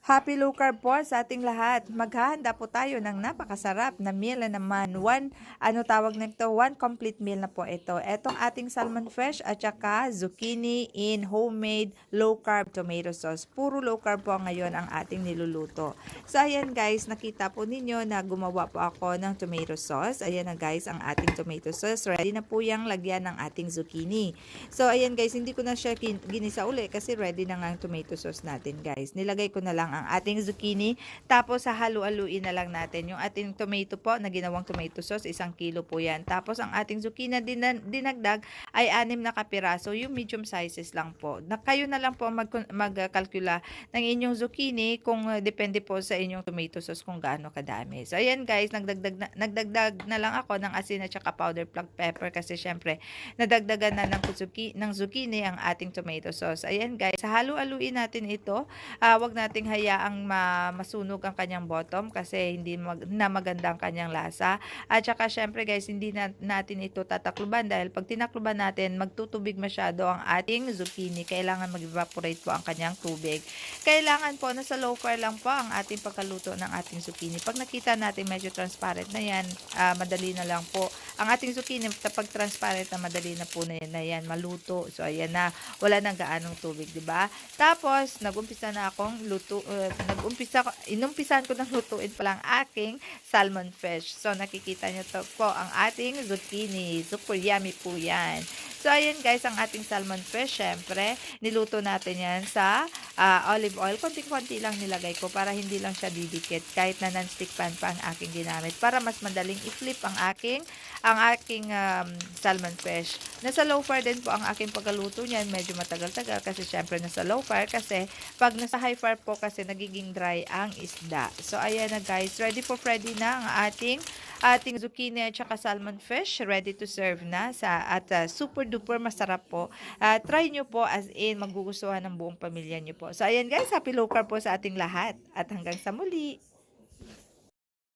Happy low carb po sa ating lahat. Maghahanda po tayo ng napakasarap na meal na naman. Tawag nito? One complete meal na po ito. Etong ating salmon fish at saka zucchini in homemade low carb tomato sauce. Puro low carb po ngayon ang ating niluluto. So ayan guys, nakita po ninyo na gumawa po ako ng tomato sauce. Ayan na guys ang ating tomato sauce. Ready na po yung lagyan ng ating zucchini. So ayan guys, hindi ko na siya ginisa uli kasi ready na nga ang tomato sauce natin guys. Nilagay ko na lang ang ating zucchini. Tapos halu-haluin na lang natin yung ating tomato po na ginawang tomato sauce. 1 kilo po yan. Tapos ang ating zucchini na dinagdag ay 6 na kapiraso. Yung medium sizes lang po. Kayo na lang po magkalkula ng inyong zucchini kung depende po sa inyong tomato sauce kung gaano kadami. So ayan guys, nagdagdag na lang ako ng asin at saka powder black pepper kasi syempre nadagdagan na ng zucchini ang ating tomato sauce. Ayan guys, halu-haluin natin ito. Wag nating hayaang masunog ang kanyang bottom kasi hindi na maganda ang kanyang lasa. At saka syempre guys, hindi natin ito tatakluban dahil pag tinakluban natin, magtutubig masyado ang ating zucchini. Kailangan mag-evaporate po ang kanyang tubig. Kailangan po nasa low fire lang po ang ating pagkaluto ng ating zucchini. Pag nakita natin medyo transparent na yan, madali na lang po. Ang ating zucchini, kapag transparent na madali na po na yan maluto. So ayan na, wala nang gaanong tubig, di ba? Tapos nagumpisa na akong inumpisan ko ng lutuin pa lang aking salmon fish. So nakikita nyo to po ang ating zucchini. Super yummy po yan. So ayan guys, ang ating salmon fish, syempre, niluto natin yan sa olive oil. Konting-konti lang nilagay ko para hindi lang siya didikit. Kahit na non-stick pan pa ang aking ginamit. Para mas madaling i-flip ang aking salmon fish. Nasa low fire din po ang aking pagkaluto niyan. Medyo matagal-tagal kasi syempre nasa low fire kasi pag nasa high fire po kasi nagiging dry ang isda. So ayan na guys, ready na ang ating zucchini at saka salmon fish, ready to serve na super duper masarap po. Try nyo po as in magugustuhan ng buong pamilya nyo po. So ayan guys, happy low carb po sa ating lahat at hanggang sa muli.